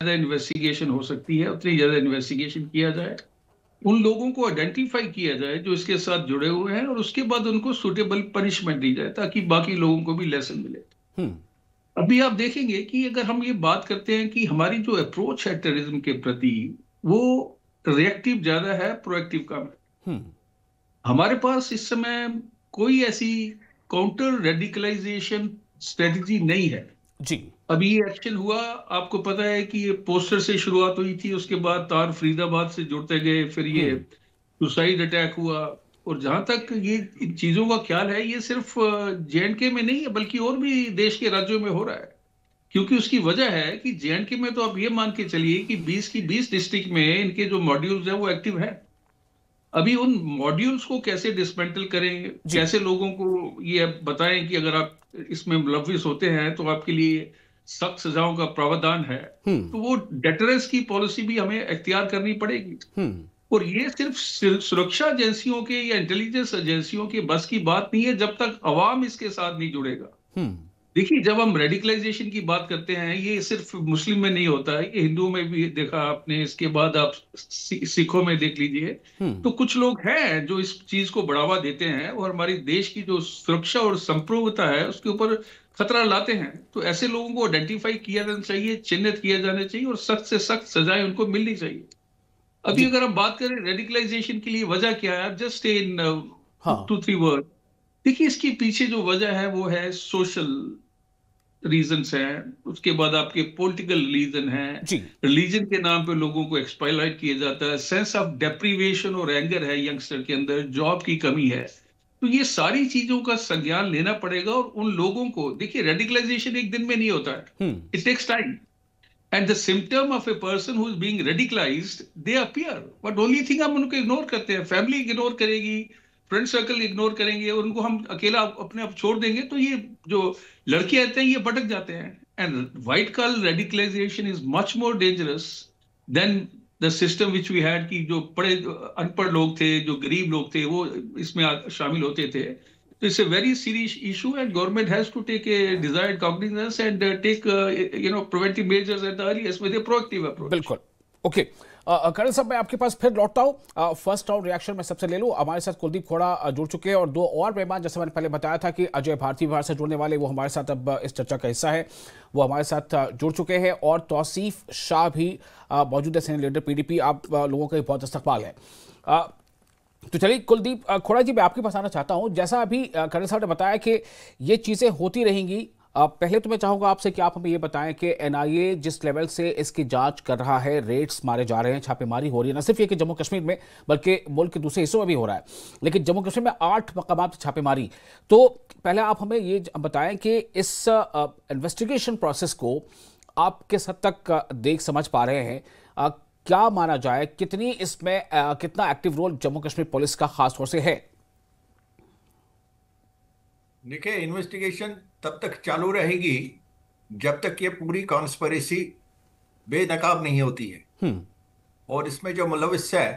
ज्यादा इन्वेस्टिगेशन हो सकती है उतनी ज्यादा इन्वेस्टिगेशन किया जाए, उन लोगों को आइडेंटिफाई किया जाए जो इसके साथ जुड़े हुए हैं, और उसके बाद उनको सुटेबल पनिशमेंट दी जाए ताकि बाकी लोगों को भी लेसन मिले। हम्म। अभी आप देखेंगे कि अगर हम ये बात करते हैं कि हमारी जो अप्रोच है टेररिज्म के प्रति, वो रिएक्टिव ज्यादा है, प्रोएक्टिव कम है। हम्म। हमारे पास इस समय कोई ऐसी काउंटर रेडिकलाइजेशन स्ट्रेटजी नहीं है। जी। अभी ये एक्शन हुआ, आपको पता है कि ये पोस्टर से शुरुआत हुई थी, उसके बाद तार फरीदाबाद से जुड़ते गए, फिर ये हम्म। सुसाइड अटैक हुआ। और जहां तक ये इन चीजों का ख्याल है, ये सिर्फ जेएंडके में नहीं है बल्कि और भी देश के राज्यों में हो रहा है। क्योंकि उसकी वजह है कि जेएंडके में तो आप ये मान के चलिए कि 20 की 20 डिस्ट्रिक्ट में इनके जो मॉड्यूल्स हैं वो एक्टिव है। अभी उन मॉड्यूल्स को कैसे डिसमेंटल करें, जी। कैसे लोगों को ये बताएं कि अगर आप इसमें मुलविस होते हैं तो आपके लिए सख्त सजाओं का प्रावधान है, हम्म। तो वो डेटरेंस की पॉलिसी भी हमें इख्तियार करनी पड़ेगी। हम्म। और ये सिर्फ सुरक्षा एजेंसियों के या इंटेलिजेंस एजेंसियों की बस की बात नहीं है जब तक अवाम इसके साथ नहीं जुड़ेगा। हम्म। देखिए, जब हम रेडिकलाइजेशन की बात करते हैं, ये सिर्फ मुस्लिम में नहीं होता है, ये हिंदुओं में भी देखा आपने, इसके बाद आप सिखों में देख लीजिए। हम्म। तो कुछ लोग हैं जो इस चीज को बढ़ावा देते हैं और हमारी देश की जो सुरक्षा और संप्रभुता है उसके ऊपर खतरा लाते हैं। तो ऐसे लोगों को आइडेंटिफाई किया जाना चाहिए, चिन्हित किया जाना चाहिए, और सख्त से सख्त सजाएं उनको मिलनी चाहिए। अभी जी। अगर हम बात करें रेडिकलाइजेशन के लिए वजह क्या है, जस्ट इन हाँ। Two three word. देखिए, इसके पीछे जो वजह है वो है सोशल रीजंस हैं, उसके बाद आपके पॉलिटिकल रीजन हैं, जी। रिलीजन के नाम पे लोगों को एक्सप्लॉइट किया जाता है, सेंस ऑफ डेप्रीवेशन और एंगर है यंगस्टर के अंदर, जॉब की कमी है। तो ये सारी चीजों का संज्ञान लेना पड़ेगा, और उन लोगों को देखिए, रेडिकलाइजेशन एक दिन में नहीं होता है, hmm. It takes time. And the symptom of a person who is being radicalised, they appear, but only thing हम उनको इग्नोर करते हैं, फैमिली इग्नोर करेगी, फ्रेंड सर्कल इग्नोर करेंगे, और उनको हम अकेला अपने आप छोड़ देंगे, तो ये जो लड़के आते हैं ये भटक जाते हैं। And white collar radicalisation is much more dangerous than the system which we had, कि जो पढ़े अनपढ़ लोग थे, जो गरीब लोग थे, वो इसमें शामिल होते थे। तो it's a very serious issue, and government has to take a desired cognizance and take preventive measures at the earliest with a proactive approach. बिल्कुल। ओके। करण साहब, मैं आपके पास फिर लौटता हूँ। फर्स्ट राउंड रिएक्शन मैं सबसे ले लूँ। हमारे साथ कुलदीप खोड़ा जुड़ चुके हैं, और दो और मेहमान, जैसे मैंने पहले बताया था कि अजय भारती बिहार से जुड़ने वाले, वो हमारे साथ अब इस चर्चा का हिस्सा है, वो हमारे साथ जुड़ चुके हैं। और तौसीफ शाह भी मौजूद है, सीनियर लीडर पीडीपी। आप लोगों का भी बहुत इस्तकबाल है। तो चलिए कुलदीप खोड़ा जी, मैं आपके पास आना चाहता हूं। जैसा अभी करण साहब ने बताया कि ये चीज़ें होती रहेंगी, पहले तो मैं चाहूंगा आपसे कि आप हमें ये बताएं कि एनआईए जिस लेवल से इसकी जांच कर रहा है, रेड्स मारे जा रहे हैं, छापेमारी हो रही है, न सिर्फ ये कि जम्मू कश्मीर में बल्कि मुल्क के दूसरे हिस्सों में भी हो रहा है, लेकिन जम्मू कश्मीर में 8 मकामात पर छापेमारी। तो पहले आप हमें ये बताएं कि इस इन्वेस्टिगेशन प्रोसेस को आप किस हद तक देख समझ पा रहे हैं। क्या माना जाए, कितनी इसमें कितना active role Jammu Kashmir police का खास तौर से है? देखिए, इन्वेस्टिगेशन तब तक चालू रहेगी जब तक ये पूरी कॉन्स्पिरेसी बेनकाब नहीं होती है, हम्म। और इसमें जो मुलविस है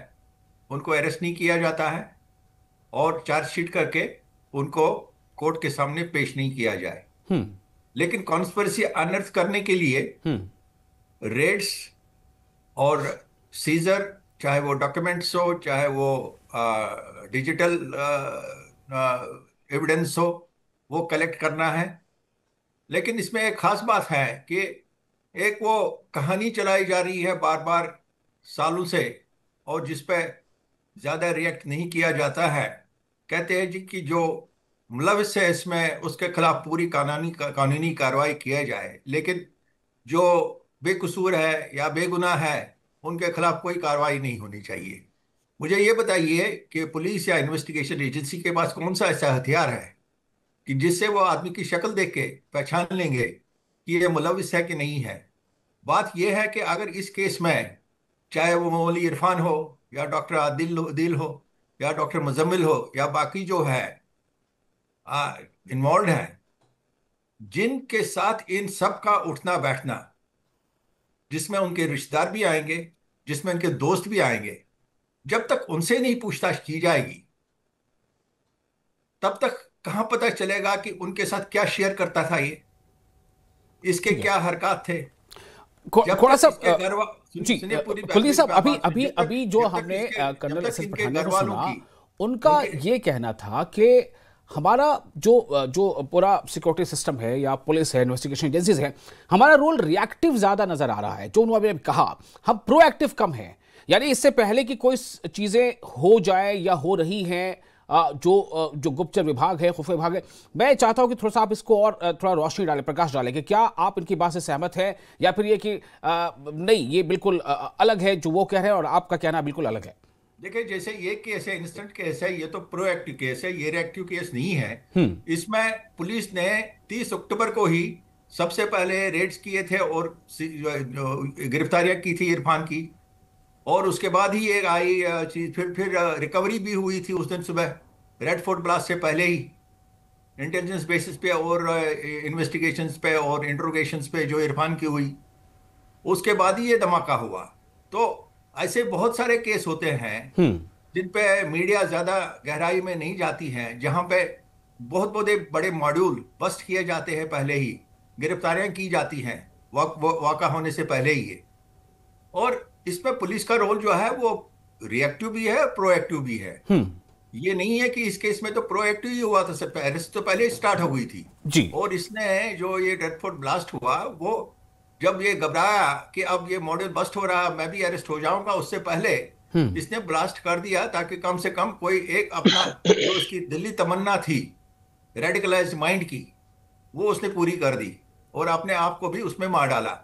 उनको अरेस्ट नहीं किया जाता है, और चार्जशीट करके उनको कोर्ट के सामने पेश नहीं किया जाए। हम्म। लेकिन कॉन्स्पिरेसी अनर्थ करने के लिए हम्म। रेड्स और सीजर, चाहे वो डॉक्यूमेंट्स हो, चाहे वो डिजिटल एविडेंस हो, वो कलेक्ट करना है। लेकिन इसमें एक खास बात है कि एक वो कहानी चलाई जा रही है बार बार सालों से, और जिस पे ज्यादा रिएक्ट नहीं किया जाता है। कहते हैं जी कि जो मुलविस है इसमें, उसके खिलाफ पूरी कानूनी कार्रवाई किया जाए, लेकिन जो बेकसूर है या बेगुनाह है उनके खिलाफ कोई कार्रवाई नहीं होनी चाहिए। मुझे ये बताइए कि पुलिस या इन्वेस्टिगेशन एजेंसी के पास कौन सा ऐसा हथियार है कि जिससे वो आदमी की शक्ल देख के पहचान लेंगे कि ये मुलविस है कि नहीं है। बात यह है कि अगर इस केस में चाहे वो मौली इरफान हो, या डॉक्टर आदिल हो, या डॉक्टर मुजम्मिल हो, या बाकी जो है इन्वॉल्व हैं, जिनके साथ इन सब का उठना बैठना, जिसमें उनके रिश्तेदार भी आएंगे, जिसमें उनके दोस्त भी आएंगे, जब तक उनसे नहीं पूछताछ की जाएगी तब तक कहां पता चलेगा कि उनके साथ क्या शेयर करता था ये, इसके ठीक है। क्या हरकत थे। जब थोड़ा तक सा इसके घर जी सुनिए पूरी बात, कुलदीप मेरी साहब, अभी बात सुनिए। अभी जब तक अभी जो जब तक हमने इसके जब कर्नल तक एस एस इनके पठानिया घर को वालों सुना, की उनका उनके ये कहना था कि हमारा जो जो पूरा सिक्योरिटी सिस्टम है या पुलिस है, इन्वेस्टिगेशन एजेंसीज है, हमारा रोल रिएक्टिव ज्यादा नजर आ रहा है। जो उन्होंने कहा, हम प्रोएक्टिव कम है, यानी इससे पहले कि कोई चीजें हो जाए या हो रही हैं, जो गुप्तचर विभाग है, खुफिया विभाग है। मैं चाहता हूं कि थोड़ा सा आप इसको और थोड़ा रोशनी डालें, प्रकाश डालें कि क्या आप इनकी बात से सहमत हैं, या फिर ये कि नहीं, ये बिल्कुल अलग है जो वो कह रहे हैं और आपका कहना बिल्कुल अलग है। देखिए, जैसे ये केस है, इंस्टेंट केस है, ये तो प्रोएक्टिव केस है, ये रिएक्टिव केस नहीं है। हम्म। इसमें पुलिस ने 30 अक्टूबर को ही सबसे पहले रेड्स किए थे और गिरफ्तारियां की थी इरफान की। और उसके बाद ही एक आई चीज, फिर रिकवरी भी हुई थी उस दिन सुबह, रेड फोर्ट ब्लास्ट से पहले ही, इंटेलिजेंस बेसिस पे और इन्वेस्टिगेशंस पे और इंट्रोगेशंस पे जो इरफान की हुई, उसके बाद ही ये धमाका हुआ। तो ऐसे बहुत सारे केस होते हैं हम्म। जिन पे मीडिया ज्यादा गहराई में नहीं जाती है, जहां पे बहुत बड़े बड़े मॉड्यूल बस्ट किए जाते हैं, पहले ही गिरफ्तारियां की जाती हैं वाका होने से पहले ही ये। और इसमें पुलिस का रोल जो है वो रिएक्टिव भी है, प्रोएक्टिव भी है। हम्म। ये नहीं है कि इस केस में तो प्रोएक्टिव ही हुआ था, सबसे अरेस्ट तो पहले स्टार्ट हो गई थी। जी। और इसने जो ये रेडफोर्ट ब्लास्ट हुआ, वो जब ये घबराया कि अब ये मॉडल बस्ट हो रहा, मैं भी अरेस्ट हो जाऊंगा, उससे पहले हम्म। इसने ब्लास्ट कर दिया, ताकि कम से कम कोई एक अपना जो उसकी दिल्ली तमन्ना थी रेडिकलाइज्ड माइंड की, वो उसने पूरी कर दी और अपने आप को भी उसमें मार डाला,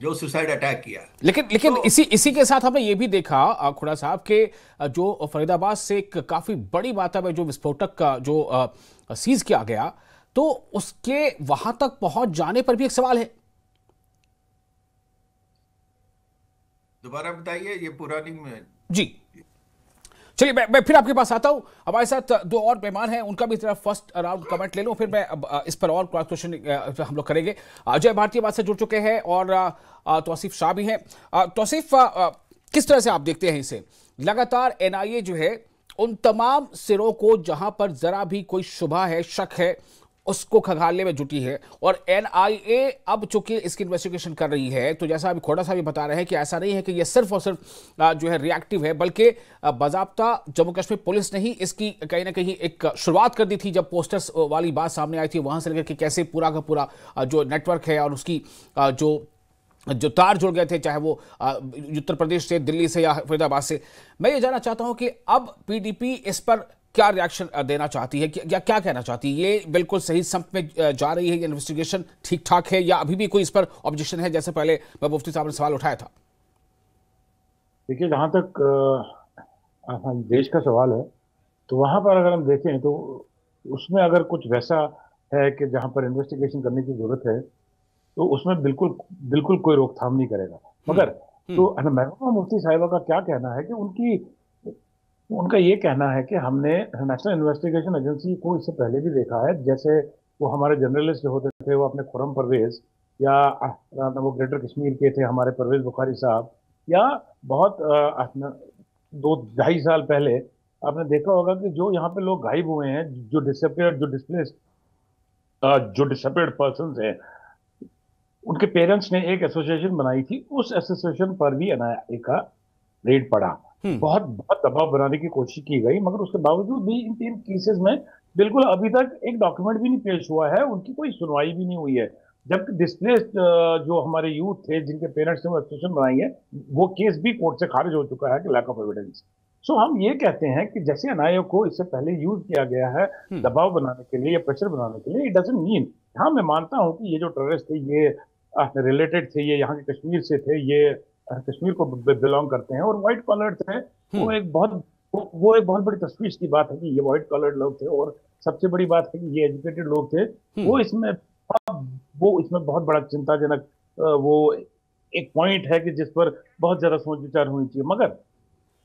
जो सुसाइड अटैक किया। लेकिन लेकिन तो इसी इसी के साथ हमने ये भी देखा खुड़ा साहब के जो फरीदाबाद से एक काफी बड़ी मात्रा में जो विस्फोटक का जो सीज किया गया, तो उसके वहां तक पहुंच जाने पर भी एक सवाल है। दोबारा बताइए, ये पुरानी में। जी, चलिए मैं फिर आपके पास आता हूं। हमारे साथ दो और मेहमान हैं, उनका भी जरा फर्स्ट राउंड कमेंट ले लूं, फिर मैं अब इस पर और क्रॉस क्वेश्चन हम लोग करेंगे। अजय भारती बात से जुड़ चुके हैं और तौसीफ शाह भी हैं। तौसीफ, किस तरह से आप देखते हैं इसे? लगातार एनआईए जो है उन तमाम सिरों को जहां पर जरा भी कोई शुबा है, शक है, उसको खंगालने में जुटी है। और एनआईए अब चूंकि इसकी इन्वेस्टिगेशन कर रही है, तो जैसा अभी खोड़ा साहब भी बता रहे हैं कि ऐसा नहीं है कि ये सिर्फ और सिर्फ जो है रिएक्टिव है, बल्कि बाज़ाब्ता जम्मू कश्मीर पुलिस ने ही इसकी कहीं ना कहीं एक शुरुआत कर दी थी। जब पोस्टर्स वाली बात सामने आई थी, वहां से लेकर के कैसे पूरा का पूरा जो नेटवर्क है और उसकी जो तार जुड़ गए थे, चाहे वो उत्तर प्रदेश से, दिल्ली से या फरीदाबाद से। मैं ये जानना चाहता हूं कि अब पीडीपी इस पर क्या रिएक्शन देना चाहती है, या क्या कहना चाहती है? ये बिल्कुल सही संप में जा रही है, ये इन्वेस्टिगेशन ठीक ठाक है, या अभी भी कोई इस पर ऑब्जेक्शन है, जैसे पहले मुफ्ती साहब ने सवाल उठाया था? देखिए, जहाँ तक देश का सवाल है, तो वहाँ पर अगर हम देखें तो उसमें अगर कुछ वैसा है कि जहाँ पर इन्वेस्टिगेशन करने की जरूरत है, तो उसमें बिल्कुल बिल्कुल कोई रोकथाम नहीं करेगा। मगर तो महबूबा मुफ्ती साहिबा का क्या कहना है कि उनका ये कहना है कि हमने नेशनल इन्वेस्टिगेशन एजेंसी को इससे पहले भी देखा है, जैसे वो हमारे जर्नलिस्ट होते थे, वो अपने खुरम परवेज, या वो ग्रेटर कश्मीर के थे हमारे परवेज बुखारी साहब, या बहुत 2-2.5 साल पहले आपने देखा होगा कि जो यहाँ पे लोग गायब हुए हैं, जो डिसअपियर्ड, जो डिस्प्लेस्ड, जो डिसअपियर्ड पर्सन हैं, उनके पेरेंट्स ने एक एसोसिएशन बनाई थी। उस एसोसिएशन पर भी एनआईए का रेड पड़ा। बहुत बहुत दबाव बनाने की कोशिश की गई, मगर उसके बावजूद भी इन 3 केसेस में बिल्कुल अभी तक एक डॉक्यूमेंट भी नहीं पेश हुआ है, उनकी कोई सुनवाई भी नहीं हुई है। जबकि डिस्प्लेस्ड जो हमारे यूथ थे, जिनके पेरेंट्स ने वो एसोसिएशन बनाई है, वो केस भी कोर्ट से खारिज हो चुका है कि लैक ऑफ एविडेंस। सो हम ये कहते हैं कि जैसे एनआईए को इससे पहले यूज किया गया है दबाव बनाने के लिए या प्रेशर बनाने के लिए, इट डजंट मीन। हाँ, मैं मानता हूँ कि ये जो टेररिस्ट थे, ये रिलेटेड थे, ये यहाँ के कश्मीर से थे, ये कश्मीर को बिलोंग करते हैं और व्हाइट कलर थे। वो एक बहुत बड़ी तशवीश की बात है कि ये व्हाइट कलर्ड लोग थे, और सबसे बड़ी बात है कि ये एजुकेटेड लोग थे। वो इसमें बहुत बड़ा चिंताजनक वो एक पॉइंट है कि जिस पर बहुत ज्यादा सोच विचार होनी चाहिए। मगर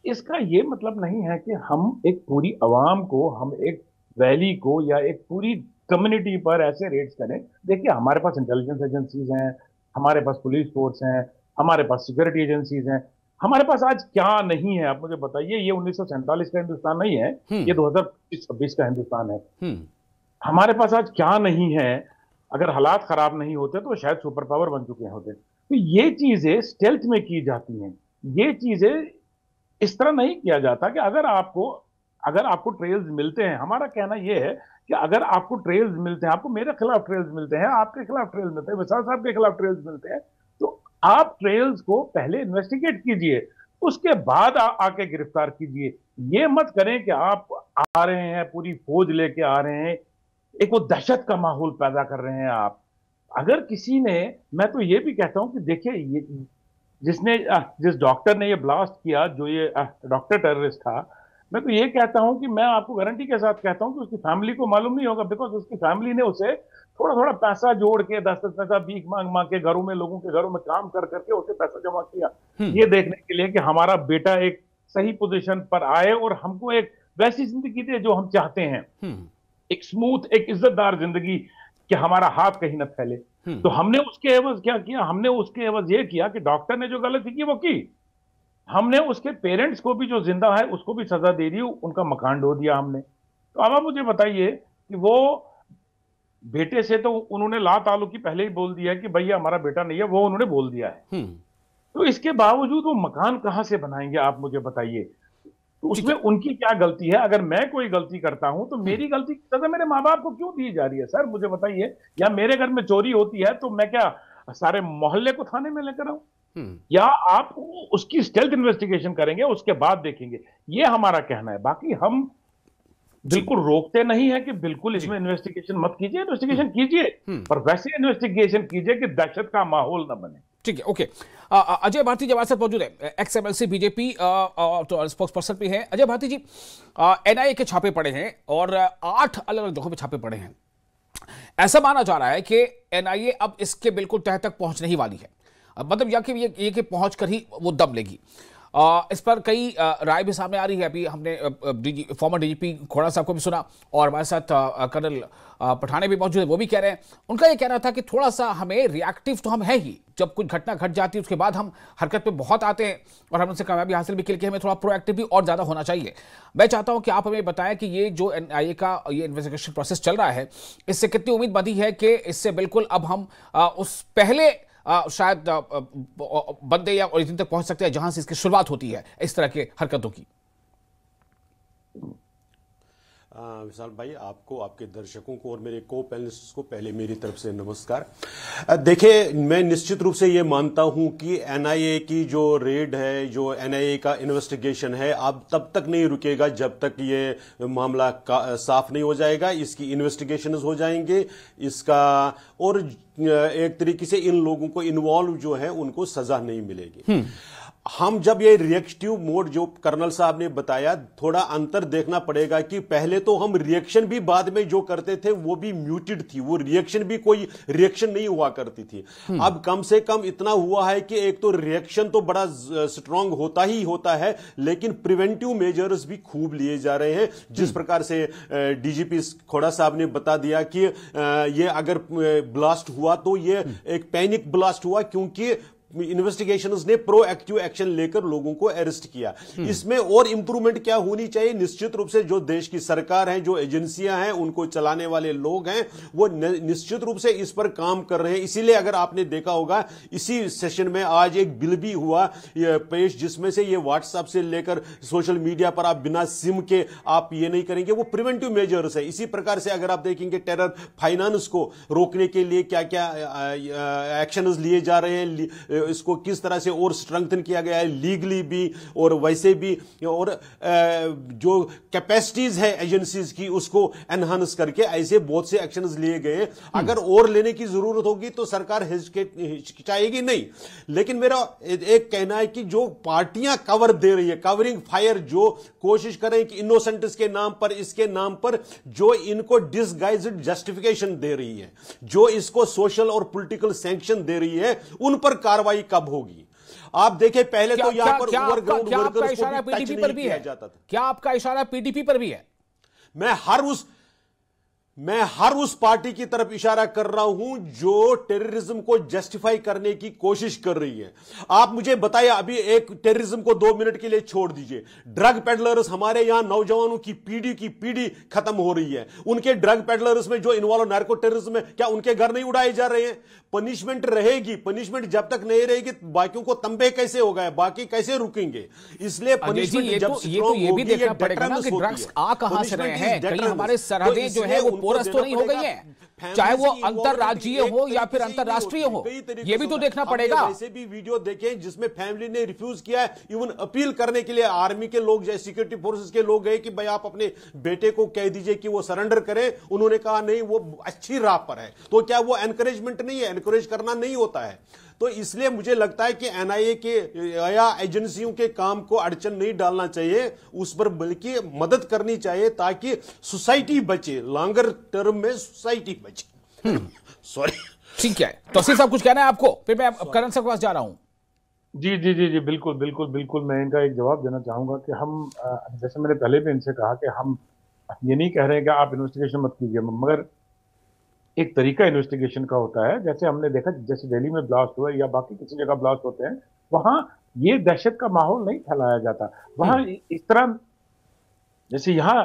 इसका ये मतलब नहीं है कि हम एक पूरी अवाम को, हम एक वैली को या एक पूरी कम्युनिटी पर ऐसे रेड्स करें। देखिए, हमारे पास इंटेलिजेंस एजेंसीज हैं, हमारे पास पुलिस फोर्स हैं, हमारे पास सिक्योरिटी एजेंसीज हैं। हमारे पास आज क्या नहीं है, आप मुझे बताइए। ये 1947 का हिंदुस्तान नहीं है, ये 2026 का हिंदुस्तान है। हमारे पास आज क्या नहीं है? अगर हालात खराब नहीं होते तो शायद सुपर पावर बन चुके होते। तो ये चीजें स्टेल्थ में की जाती हैं। ये चीजें इस तरह नहीं किया जाता कि अगर आपको ट्रेल्स मिलते हैं, हमारा कहना यह है कि अगर आपको ट्रेल्स मिलते हैं, आपको मेरे खिलाफ ट्रेल्स मिलते हैं, आपके खिलाफ ट्रेल्स मिलते हैं, विशाल साहब के खिलाफ ट्रेल्स मिलते हैं, तो आप ट्रेल्स को पहले इन्वेस्टिगेट कीजिए, उसके बाद आके गिरफ्तार कीजिए। ये मत करें कि आप आ रहे हैं, पूरी फौज लेके आ रहे हैं, एक वो दहशत का माहौल पैदा कर रहे हैं आप। अगर किसी ने, मैं तो ये भी कहता हूं कि देखिए, ये जिस डॉक्टर ने ये ब्लास्ट किया, जो ये डॉक्टर टेररिस्ट था, मैं तो ये कहता हूं कि मैं आपको गारंटी के साथ कहता हूं कि उसकी फैमिली को मालूम नहीं होगा, बिकॉज उसकी फैमिली ने उसे थोड़ा थोड़ा पैसा जोड़ के, 10-10 पैसा भीख मांग मांग के, घरों में, लोगों के घरों में काम कर करके उसे पैसा जमा किया, ये देखने के लिए कि हमारा बेटा एक सही पोजीशन पर आए और हमको एक वैसी जिंदगी दे जो हम चाहते हैं, एक स्मूथ, एक इज्जतदार जिंदगी, कि हमारा हाथ कहीं न फैले। तो हमने उसके एवज क्या किया? हमने उसके एवज ये किया कि डॉक्टर ने जो गलती की वो की, हमने उसके पेरेंट्स को भी, जो जिंदा है, उसको भी सजा दे दी, उनका मकान ढो दिया हमने। तो अब आप मुझे बताइए कि वो बेटे से तो उन्होंने ला ताल्लुकी पहले ही बोल दिया है कि भैया हमारा बेटा नहीं है, वो उन्होंने बोल दिया है। तो इसके बावजूद वो मकान कहां से बनाएंगे, आप मुझे बताइए। तो उसमें उनकी क्या गलती है? अगर मैं कोई गलती करता हूं तो मेरी गलती की सजा मेरे माँ बाप को क्यों दी जा रही है? सर मुझे बताइए। या मेरे घर में चोरी होती है तो मैं क्या सारे मोहल्ले को थाने में लेकर आऊं? या आप उसकी स्टेल्थ इन्वेस्टिगेशन करेंगे, उसके बाद देखेंगे? ये हमारा कहना है। बाकी हम बिल्कुल रोकते नहीं है कि बिल्कुल इसमें इन्वेस्टिगेशन मत कीजिए, इन्वेस्टिगेशन कीजिए, पर वैसे इन्वेस्टिगेशन कीजिए कि दहशत का माहौल ना बने। ठीक है, ओके। अजय भारती जी हमारे साथ मौजूद है, एक्स एमएलसी बीजेपी तो स्पोक्स पर्सन भी हैं। अजय भारती जी, एनआईए के छापे पड़े हैं और 8 अलग अलग जगहों पे छापे पड़े हैं। ऐसा माना जा रहा है कि एनआईए अब इसके बिल्कुल तह तक पहुंचने ही वाली है, मतलब या कि ये कि पहुंच कर ही वो दम लेगी। इस पर कई राय भी सामने आ रही है। अभी हमने फॉर्मर डीजीपी खोड़ा साहब को भी सुना और हमारे साथ कर्नल पठाने भी मौजूद है, वो भी कह रहे हैं, उनका ये कहना था कि थोड़ा सा हमें रिएक्टिव तो हम है ही, जब कुछ घटना घट जाती है उसके बाद हम हरकत पे बहुत आते हैं और हम उनसे कामयाबी हासिल भी के लिए हमें थोड़ा प्रोएक्टिव भी और ज़्यादा होना चाहिए। मैं चाहता हूं कि आप हमें बताएं कि ये जो एनआईए का ये इन्वेस्टिगेशन प्रोसेस चल रहा है, इससे कितनी उम्मीद बंधी है कि इससे बिल्कुल अब हम उस पहले शायद बंदे या ओरिजिन तक पहुंच सकते हैं जहां से इसकी शुरुआत होती है इस तरह के हरकतों की। विशाल भाई, आपको, आपके दर्शकों को और मेरे को पैनलिस्ट्स को पहले मेरी तरफ से नमस्कार। देखिए, मैं निश्चित रूप से ये मानता हूं कि एनआईए की जो रेड है, जो एनआईए का इन्वेस्टिगेशन है, अब तब तक नहीं रुकेगा जब तक ये मामला साफ नहीं हो जाएगा। इसकी इन्वेस्टिगेशंस हो जाएंगे, इसका और एक तरीके से इन लोगों को इन्वॉल्व जो है उनको सजा नहीं मिलेगी। हम जब ये रिएक्टिव मोड जो कर्नल साहब ने बताया, थोड़ा अंतर देखना पड़ेगा कि पहले तो हम रिएक्शन भी बाद में जो करते थे वो भी म्यूटेड थी, वो रिएक्शन भी कोई रिएक्शन नहीं हुआ करती थी। अब कम से कम इतना हुआ है कि एक तो रिएक्शन तो बड़ा स्ट्रांग होता ही होता है, लेकिन प्रिवेंटिव मेजर्स भी खूब लिए जा रहे हैं। जिस प्रकार से डीजीपी खोड़ा साहब ने बता दिया कि ये अगर ब्लास्ट हुआ तो ये एक पैनिक ब्लास्ट हुआ, क्योंकि इन्वेस्टिगेशंस ने प्रोएक्टिव एक्शन लेकर लोगों को अरेस्ट किया। इसमें और इंप्रूवमेंट क्या होनी चाहिए? निश्चित रूप से जो देश की सरकार है, जो एजेंसियां हैं, उनको चलाने वाले लोग हैं, वो निश्चित रूप से इस पर काम कर रहे हैं। इसीलिए अगर आपने देखा होगा, इसी सेशन में आज एक बिल भी हुआ पेश, जिसमें से ये व्हाट्सएप से लेकर सोशल मीडिया पर आप बिना सिम के आप ये नहीं करेंगे, वो प्रिवेंटिव मेजर्स है। इसी प्रकार से अगर आप देखेंगे, टेरर फाइनेंस को रोकने के लिए क्या क्या एक्शंस लिए जा रहे हैं, इसको किस तरह से और स्ट्रेंथन किया गया है, लीगली भी और वैसे भी, और जो कैपेसिटीज है एजेंसीज की उसको एनहांस करके ऐसे बहुत से एक्शंस लिए गए। अगर और लेने की जरूरत होगी तो सरकार हिचकिचाएगी नहीं। लेकिन मेरा एक कहना है कि जो पार्टियां कवर दे रही है, कवरिंग फायर, जो कोशिश करें कि इनोसेंट्स के नाम पर, इसके नाम पर जो इनको डिसगाइज्ड जस्टिफिकेशन दे रही है, जो इसको सोशल और पॉलिटिकल सैंक्शन दे रही है, उन पर कार्रवाई कब होगी? आप देखें, पहले तो यहां पर ओवरग्राउंड वर्कर्स को पीडीपी पर भी है जाता था। क्या आपका इशारा पीडीपी पर भी है? मैं हर उस मैं हर उस पार्टी की तरफ इशारा कर रहा हूं जो टेररिज्म को जस्टिफाई करने की कोशिश कर रही है। आप मुझे बताइए, अभी एक टेररिज्म को 2 मिनट के लिए छोड़ दीजिए, ड्रग पेडलर्स, हमारे यहां नौजवानों की पीढ़ी खत्म हो रही है। उनके ड्रग पेडलर्स में जो इन्वॉल्व नार्को टेररिज्म में, क्या उनके घर नहीं उड़ाए जा रहे हैं? पनिशमेंट रहेगी, पनिशमेंट जब तक नहीं रहेगी बाकियों को तंबे कैसे हो गए, बाकी कैसे रुकेंगे? इसलिए पनिशमेंट जब ये भी देखना पड़ेगा ना कि ड्रग्स आ कहां से रहे हैं। कहीं हमारे सरहदें जो है वो पोरस तो नहीं हो गई है, चाहे वो अंतरराज्यीय हो या फिर अंतरराष्ट्रीय हो, ये भी तो देखना पड़ेगा। वैसे भी वीडियो देखें जिसमें फैमिली ने रिफ्यूज किया है, इवन अपील करने के लिए आर्मी के लोग, जैसे सिक्योरिटी फोर्सेस के लोग गए कि भाई आप अपने बेटे को कह दीजिए कि वो सरेंडर करे। उन्होंने कहा नहीं, वो अच्छी राह पर है। तो क्या वो एनकरेजमेंट नहीं है? एनकरेज करना नहीं होता है। तो इसलिए मुझे लगता है कि एनआईए के या एजेंसियों के काम को अड़चन नहीं डालना चाहिए, उस पर बल्कि मदद करनी चाहिए ताकि सोसाइटी बचे, लॉन्गर टर्म में सोसाइटी बचे। सॉरी, ठीक है। तो साहब कुछ कहना है आपको, फिर मैं करण साहब के पास जा रहा हूं। जी जी जी जी, बिल्कुल बिल्कुल बिल्कुल, मैं इनका एक जवाब देना चाहूंगा कि हम, जैसे मैंने पहले भी इनसे कहा कि हम ये नहीं कह रहे हैं कि आप इन्वेस्टिगेशन मत कीजिए, मगर एक तरीका इन्वेस्टिगेशन का होता है। जैसे हमने देखा, जैसे दिल्ली में ब्लास्ट हुआ या बाकी किसी जगह ब्लास्ट होते हैं, वहां ये दहशत का माहौल नहीं फैलाया जाता। वहां इस तरह, जैसे यहाँ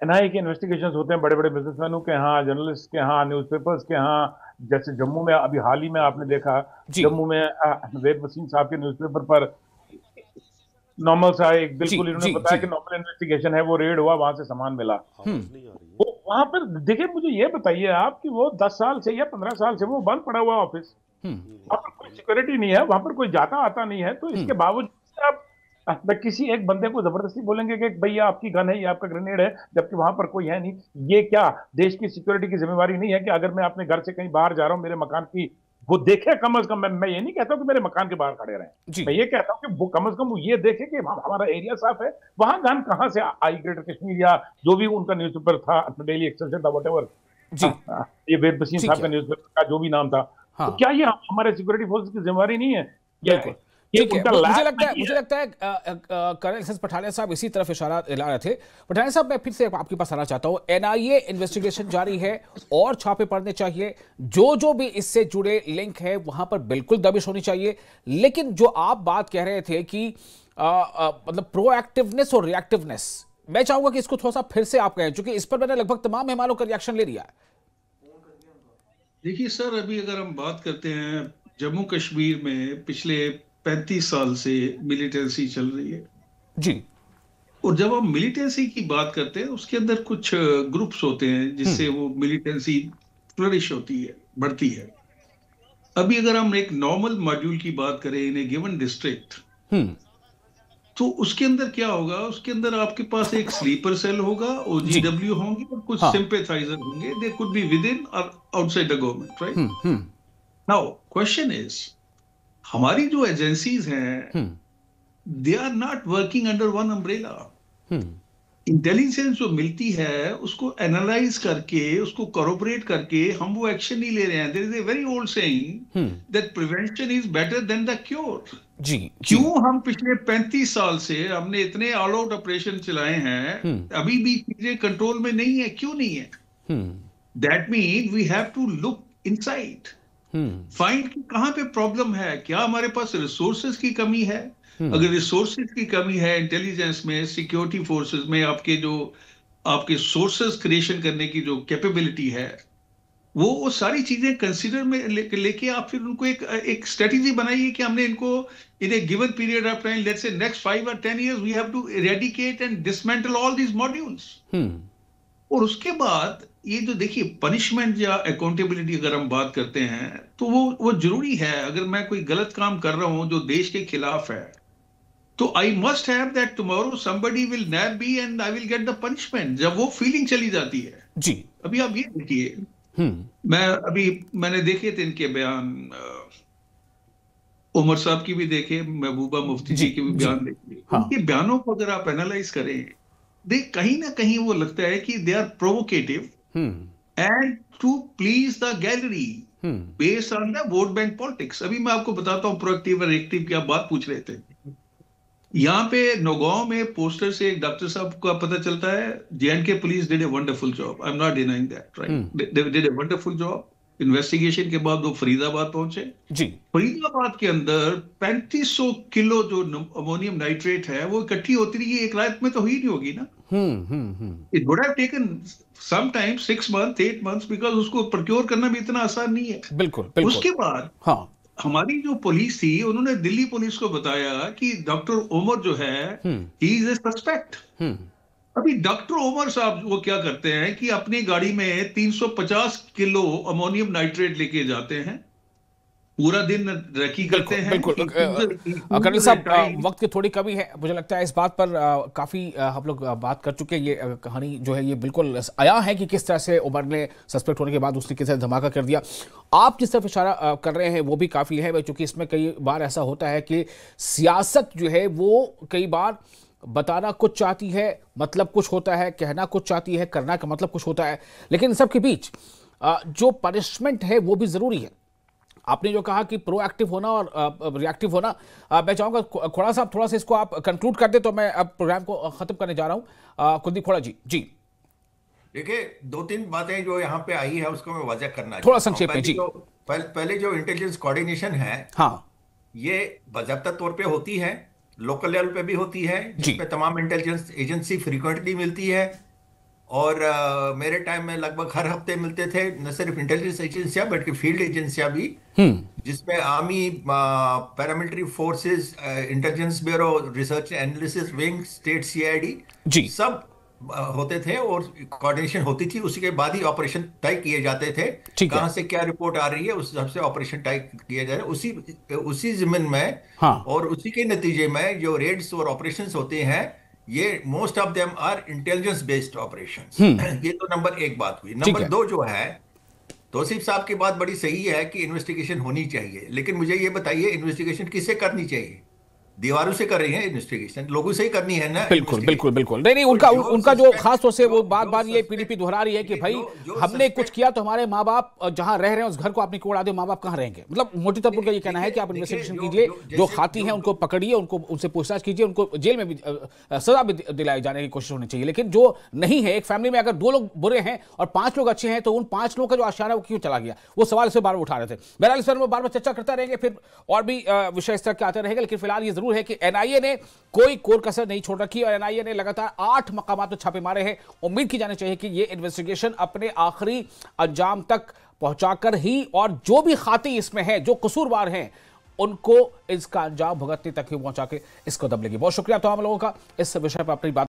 एनआईए के इन्वेस्टिगेशन होते हैं बड़े बड़े बिजनेसमैनों के यहाँ, जर्नलिस्ट के यहाँ, न्यूज़पेपर्स के यहाँ। जैसे जम्मू में अभी हाल ही में आपने देखा, जम्मू में वेद वसीम साहब के न्यूज़पेपर पर नॉर्मल सा एक, बिल्कुल इन्होंने बताया कि नॉर्मल इन्वेस्टिगेशन है, वो रेड हुआ, वहां से सामान मिला। वो वहां पर देखिए, मुझे ये बताइए आप कि वो 10 साल से या 15 साल से वो बंद पड़ा हुआ ऑफिस, वहां पर कोई सिक्योरिटी नहीं है, वहां पर कोई जाता आता नहीं है। तो इसके बावजूद आप किसी एक बंदे को जबरदस्ती बोलेंगे कि भैया आपकी गन है, ये आपका ग्रेनेड है, जबकि वहां पर कोई है नहीं। ये क्या देश की सिक्योरिटी की जिम्मेवारी नहीं है कि अगर मैं अपने घर से कहीं बाहर जा रहा हूं, मेरे मकान की वो देखे कम से कम। मैं ये नहीं कहता हूं कि मेरे मकान के बाहर खड़े रहें, मैं ये कहता हूं कि वो कम से कम वो ये देखे कि हमारा एरिया साफ है। वहां गन कहां से आई, ग्रेटर कश्मीर या जो भी उनका न्यूज़पेपर था, डेली एक्सटेंशन था, व्हाटएवर, ये वेद वसीम साहब का न्यूज़पेपर का जो भी नाम था, तो क्या ये हमारे सिक्योरिटी फोर्स की जिम्मेवारी नहीं है? ठीक है, मुझे लगता है कर्नल एस एस पठानिया साहब इसी तरफ इशारा दिला रहे थे। पठानिया साहब, मैं फिर से आपके पास आना चाहता हूं। एनआईए इन्वेस्टिगेशन जारी है और छापे पड़ने चाहिए, जो भी इससे जुड़े लिंक है वहां पर बिल्कुल दबिश होनी चाहिए। लेकिन जो आप बात कह रहे थे कि मतलब प्रोएक्टिवनेस और रिएक्टिवनेस, मैं चाहूंगा कि इसको थोड़ा सा फिर से आप कहें, क्योंकि इस पर मैंने लगभग तमाम मेहमानों का रिएक्शन ले लिया है। देखिए सर, अभी अगर हम बात करते हैं, जम्मू कश्मीर में पिछले 35 साल से मिलिटेंसी चल रही है जी, और जब हम मिलिटेंसी की बात करते हैं, उसके अंदर कुछ ग्रुप्स होते हैं जिससे वो मिलिटेंसी फ्लरिश होती है, बढ़ती है। अभी अगर हम एक नॉर्मल मॉड्यूल की बात करें इन ए गिवन डिस्ट्रिक्ट, तो उसके अंदर क्या होगा? उसके अंदर आपके पास एक स्लीपर सेल होगा, ओजीडब्ल्यू होंगे और कुछ सिंपैथाइजर होंगे। They could be within और outside the government, right? Now question is, हमारी जो एजेंसीज हैं, they are not working under one umbrella. Intelligence जो मिलती है उसको एनालाइज करके, उसको कॉर्पोरेट करके हम वो एक्शन नहीं ले रहे हैं। There is a very old saying that prevention is better than the cure. जी, क्यों हम पिछले 35 साल से हमने इतने ऑल आउट ऑपरेशन चलाए हैं, अभी भी चीजें कंट्रोल में नहीं है? क्यों नहीं है? That mean we have to look inside, find कि कहां पे प्रॉब्लम है। क्या हमारे पास रिसोर्सेज की कमी है? अगर रिसोर्सेज की कमी है इंटेलिजेंस में, सिक्योरिटी फोर्सेस में, आपके सोर्सेज क्रिएशन करने की जो कैपेबिलिटी है, वो सारी चीजें कंसीडर में लेके आप फिर उनको एक स्ट्रेटेजी बनाइए कि हमने इनको in a given period of time, let's say next 5 or 10 years, we have to eradicate and dismantle all these modules. और उसके बाद ये जो देखिए पनिशमेंट या अकाउंटेबिलिटी अगर हम बात करते हैं, तो वो जरूरी है। अगर मैं कोई गलत काम कर रहा हूं जो देश के खिलाफ है, तो I must have that tomorrow somebody will nap me and I will get the punishment. जब वो फीलिंग चली जाती है जी। अभी आप ये देखिए, मैंने देखे थे इनके बयान, उमर साहब की भी देखे, महबूबा मुफ्ती जी के भी बयान देखे। उनके बयानों को अगर आप एनालाइज करें, कहीं ना कहीं वो लगता है कि they are provocative and to please the gallery based on the vote bank politics. अभी मैं आपको बताता हूं प्रोएक्टिव और रिएक्टिव की आप बात पूछ रहे थे। यहाँ पे नौगांव में पोस्टर से एक डॉक्टर साहब का पता चलता है, J&K police did a wonderful job, I am not denying that, right, they did a wonderful job. Investigation के बाद वो फरीदाबाद पहुंचे जी। फरीदाबाद के अंदर 3500 किलो जो अमोनियम नाइट्रेट है वो इकट्ठी होती रही, एक रात में तो हुई नहीं होगी ना। It would have taken some time 6 months 8 months, because उसको प्रोक्योर करना भी इतना आसान नहीं है। बिल्कुल। उसके बाद हाँ, हमारी जो पुलिस थी उन्होंने दिल्ली पुलिस को बताया कि डॉक्टर उमर जो है ही इज ए सस्पेक्ट। अभी डॉक्टर उमर साहब वो क्या करते हैं कि अपनी गाड़ी में 350 किलो अमोनियम नाइट्रेट लेके जाते हैं, पूरा दिन रेकी करते हैं। बिल्कुल कर्नल साहब, वक्त की थोड़ी कमी है, मुझे लगता है इस बात पर काफी हम लोग बात कर चुके हैं। ये कहानी जो है ये बिल्कुल आया है कि किस तरह से उमर ने सस्पेक्ट होने के बाद उसने किस तरह धमाका कर दिया। आप जिस तरफ इशारा कर रहे हैं वो भी काफी है, क्योंकि इसमें कई बार ऐसा होता है कि सियासत जो है वो कई बार बताना कुछ चाहती है, मतलब कुछ होता है, कहना कुछ चाहती है, करना का मतलब कुछ होता है, लेकिन सब के बीच जो पनिशमेंट है वो भी जरूरी है। आपने जो कहा कि प्रोएक्टिव होना और रिएक्टिव होना, मैं चाहूंगा खोड़ा साहब थोड़ा सा इसको आप कंक्लूड कर दे, तो मैं अब प्रोग्राम को खत्म करने जा रहा हूं। कुलदीप खोड़ा जी। जी देखिए, 2-3 बातें जो यहाँ पे आई है उसको मैं वजह करना थोड़ा संक्षेप में जी। पहले जो इंटेलिजेंस कोऑर्डिनेशन है, हाँ, ये बाकायदा तौर पे होती है, लोकल लेवल पे भी होती है, जिसमें तमाम इंटेलिजेंस एजेंसी फ्रीक्वेंटली मिलती है। और मेरे टाइम में लगभग हर हफ्ते मिलते थे, न सिर्फ इंटेलिजेंस एजेंसियां बल्कि फील्ड एजेंसियां भी, जिसमें army, paramilitary forces, intelligence bureau, research analysis wing, state CID सब होते थे और कोऑर्डिनेशन होती थी। उसी के बाद ही ऑपरेशन तय किए जाते थे, कहां से क्या रिपोर्ट आ रही है उस हिसाब से ऑपरेशन तय किया जा रहा है उसी जिम्न में। हाँ। और उसी के नतीजे में जो रेड्स और ऑपरेशंस होते हैं, ये most of them are intelligence based operations. ये तो नंबर 1 बात हुई। नंबर 2 जो है, तौसीफ साहब की बात बड़ी सही है कि इन्वेस्टिगेशन होनी चाहिए, लेकिन मुझे ये बताइए इन्वेस्टिगेशन किससे करनी चाहिए? दीवारों से कर रही है इन्वेस्टिगेशन, लोगों से ही करनी है ना। बिल्कुल। नहीं, उनका जो खास तौर से वो बार ये पीडीपी दोहरा रही है कि भाई हमने कुछ किया तो हमारे माँ बाप जहां रह रहे हैं उस घर को आपने क्यों उड़ा दे, माँ बाप कहां रहेंगे? मतलब मोटी तौर पर उनका ये कहना है कि आप इन्वेस्टिगेशन कीजिए, जो खाती हैं उनको पकड़िए, उनसे पूछताछ कीजिए, उनको जेल में भी सजा भी दिलाई जाने की कोशिश होनी चाहिए। लेकिन जो नहीं है, एक फैमिली में अगर 2 लोग बुरे हैं और 5 लोग अच्छे हैं, तो उन 5 लोगों का जो आशियाना वो क्यों चला गया? वो सवाल इसे बार बार उठा रहे थे। बहरहाल इस पर बार बार चर्चा करते रहेंगे, फिर और भी विषय इस तरह के आते रहेंगे। लेकिन फिलहाल ये जरूर है कि NIA ने कोई कोर कसर नहीं छोड़ रखी और NIA ने लगातार 8 मकामात पर छापे मारे हैं। उम्मीद की जानी चाहिए कि ये इन्वेस्टिगेशन अपने आखिरी अंजाम तक पहुंचाकर ही, और जो भी खाती इसमें है, जो कसूरवार हैं, उनको इसका अंजाम भुगतने तक ही पहुंचा के इसको दब लेगी। बहुत शुक्रिया तमाम लोगों का इस विषय पर अपनी बात